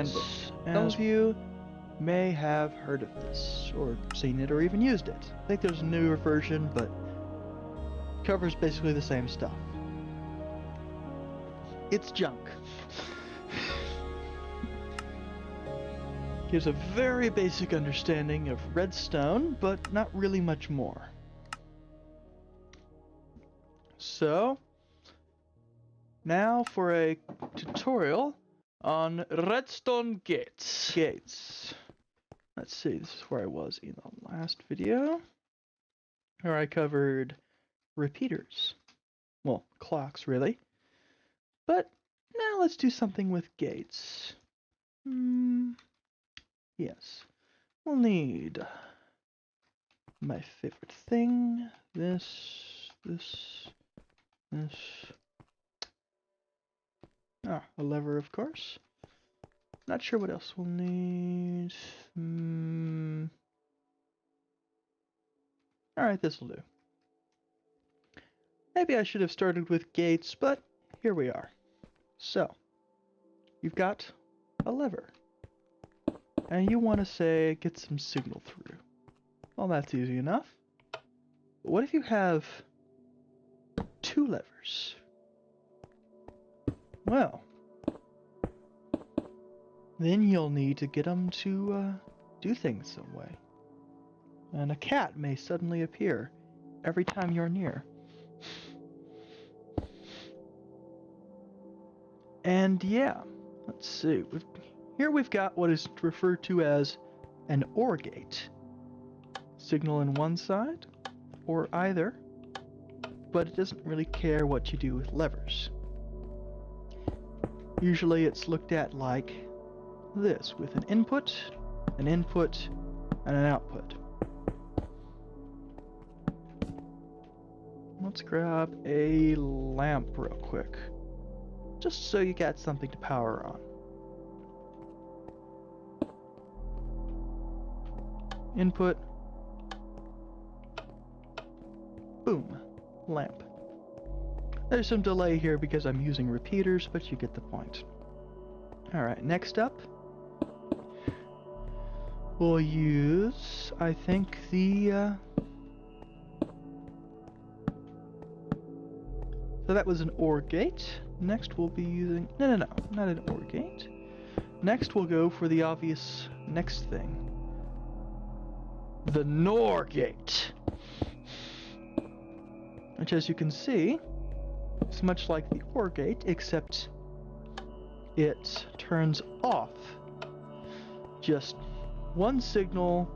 Some of you may have heard of this, or seen it, or even used it. I think there's a newer version, but covers basically the same stuff. It's junk. Gives a very basic understanding of redstone, but not really much more. So, now for a tutorial on redstone gates. Let's see, this is where I was in the last video, where I covered repeaters. Well, clocks, really. But now let's do something with gates. Yes. We'll need my favorite thing. This. Ah, a lever, of course. Not sure what else we'll need. Alright, this'll do. Maybe I should have started with gates, but here we are. So, you've got a lever. And you want to say, get some signal through. Well, that's easy enough. But what if you have two levers? Well, then you'll need to get them to do things some way. And a cat may suddenly appear every time you're near. And yeah, let's see. Here we've got what is referred to as an OR gate. Signal in one side, or either, but it doesn't really care what you do with levers. Usually it's looked at like this, with an input, and an output. Let's grab a lamp real quick, just so you got something to power on. Input. Boom. Lamp. There's some delay here because I'm using repeaters, but you get the point. Alright, next up, we'll use, I think, the... So that was an OR gate. Next we'll be using... No, not an OR gate. Next we'll go for the obvious next thing. The NOR gate, which, as you can see, is much like the OR gate, except it turns off just one signal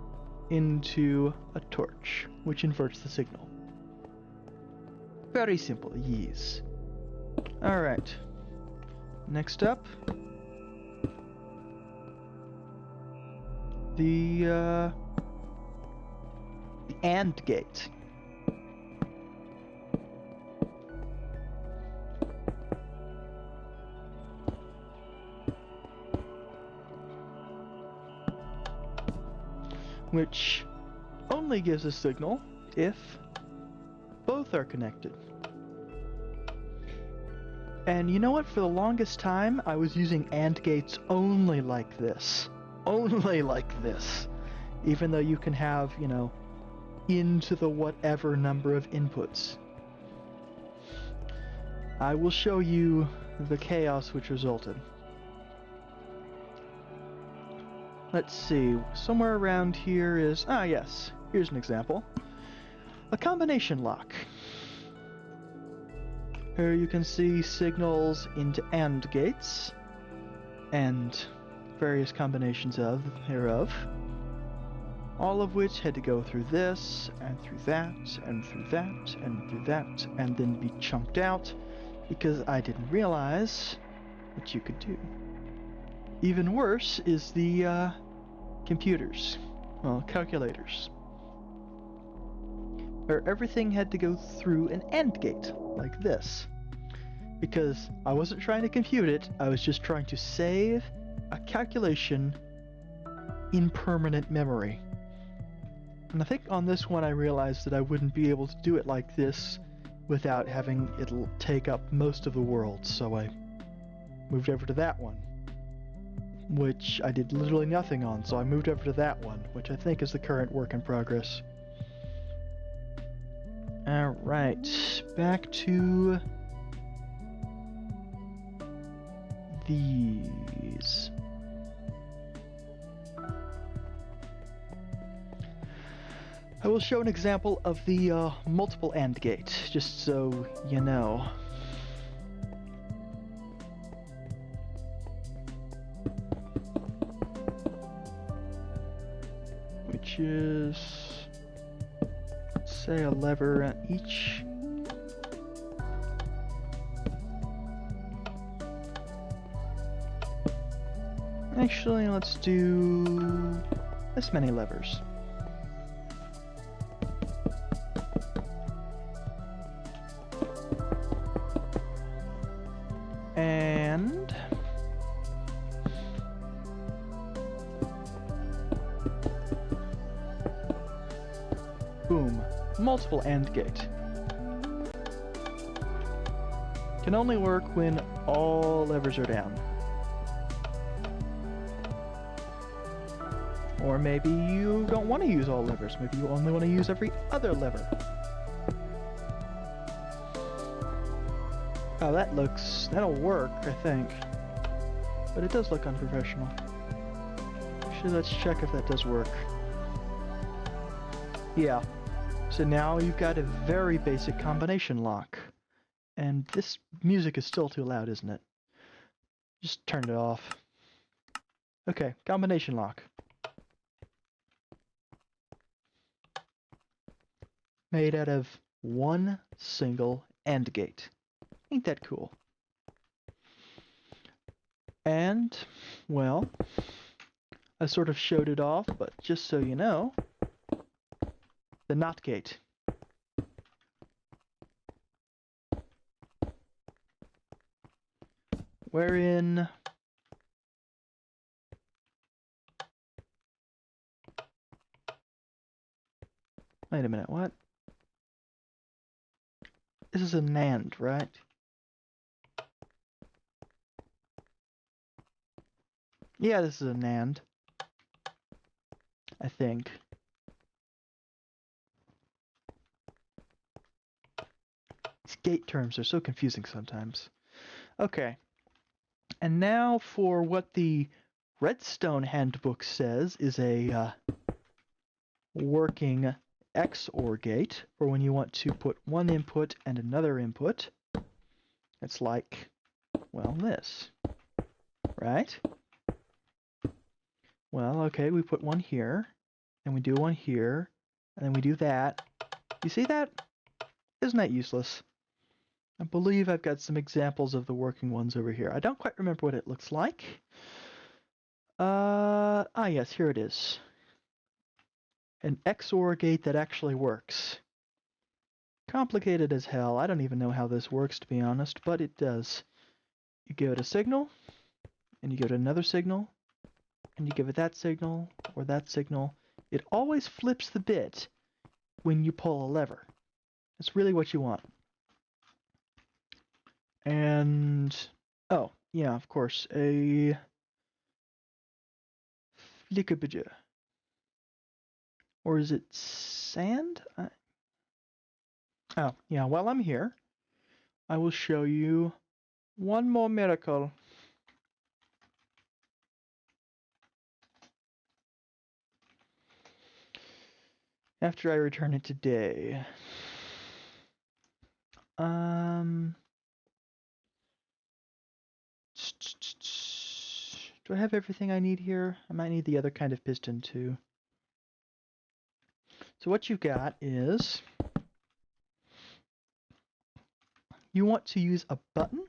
into a torch, which inverts the signal. Very simple, yes. Alright, next up, the AND gate. Which only gives a signal if both are connected. And you know what? For the longest time, I was using AND gates only like this. Only like this. Even though you can have, you know, into the whatever number of inputs. I will show you the chaos which resulted. Let's see, somewhere around here is... Ah, yes, here's an example. A combination lock. Here you can see signals into AND gates, and various combinations thereof. All of which had to go through this, and through that, and through that, and through that, and then be chunked out, because I didn't realize what you could do. Even worse is the computers, well, calculators, where everything had to go through an AND gate, like this. Because I wasn't trying to compute it, I was just trying to save a calculation in permanent memory. And I think on this one I realized that I wouldn't be able to do it like this without having it take up most of the world, so I moved over to that one. which I did literally nothing on, so I moved over to that one, which I think is the current work in progress. Alright, back to these. I will show an example of the multiple AND gate, just so you know. Which is, say, a lever on each. Actually, let's do this many levers. And boom, multiple AND gate. Can only work when all levers are down. Or maybe you don't want to use all levers, maybe you only want to use every other lever. Oh, that'll work, I think. But it does look unprofessional. Actually, let's check if that does work. Yeah. So now you've got a very basic combination lock. And this music is still too loud, isn't it? Just turn it off. Okay, combination lock. Made out of one single AND gate. Ain't that cool? And, well, I sort of showed it off, but just so you know, the NOT gate. Wherein wait a minute, what? This is a NAND, right? Yeah, this is a NAND. I think. These gate terms are so confusing sometimes. Okay. And now for what the Redstone handbook says is a working XOR gate for when you want to put one input and another input. It's like, well, this, right? Well, okay, we put one here, and we do one here, and then we do that. You see that? Isn't that useless? I believe I've got some examples of the working ones over here. I don't quite remember what it looks like. Yes, here it is. An XOR gate that actually works. Complicated as hell. I don't even know how this works, to be honest, but it does. You go to signal, and you go to another signal, and you give it that signal, or that signal. It always flips the bit when you pull a lever. That's really what you want. And, oh, yeah, of course, a flickabidger. Or is it sand? Oh, yeah, while I'm here, I will show you one more miracle. After I return it today. Do I have everything I need here? I might need the other kind of piston too. So what you've got is you want to use a button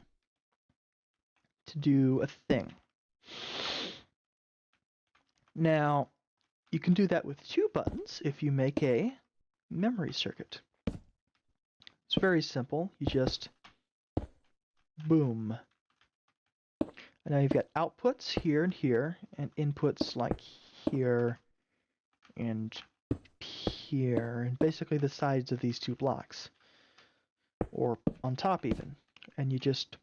to do a thing. Now, you can do that with two buttons if you make a memory circuit. It's very simple. You just boom. And now you've got outputs here and here, and inputs like here and here, and basically the sides of these two blocks, or on top even. And you just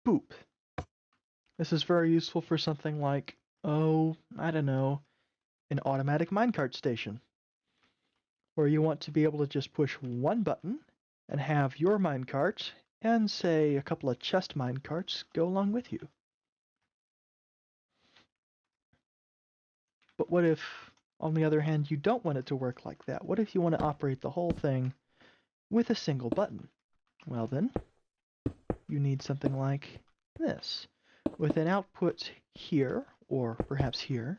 boop. This is very useful for something like, oh, I don't know, an automatic minecart station, where you want to be able to just push one button and have your minecart and, say, a couple of chest minecarts go along with you. But what if, on the other hand, you don't want it to work like that? What if you want to operate the whole thing with a single button? Well then, you need something like this, with an output here, or perhaps here,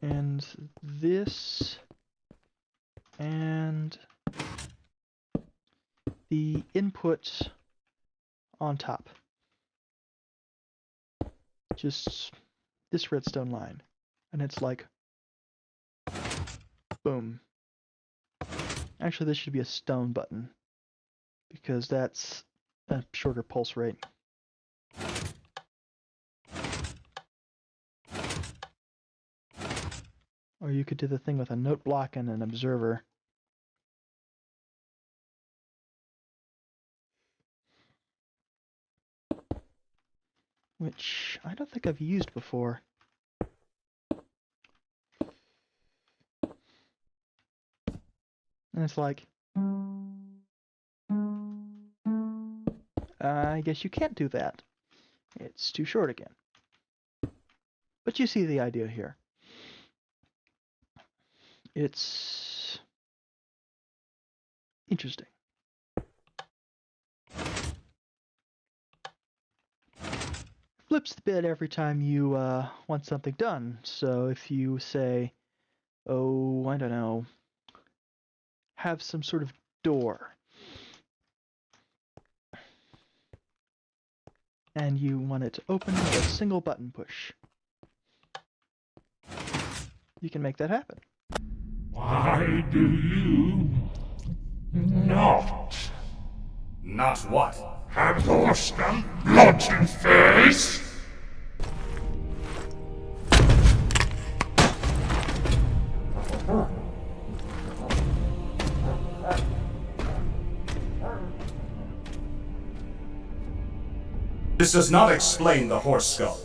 and this, and the input on top. Just this redstone line. And it's like, boom. Actually, this should be a stone button, because that's a shorter pulse rate. Or you could do the thing with a note block and an observer. Which I don't think I've used before. And it's like, I guess you can't do that. It's too short again. But you see the idea here. It's interesting. Flips the bit every time you want something done. So if you say, oh, I don't know, have some sort of door, and you want it to open with a single button push, you can make that happen. Why do you not Not what? have horse-skull launching face? This does not explain the horse skull.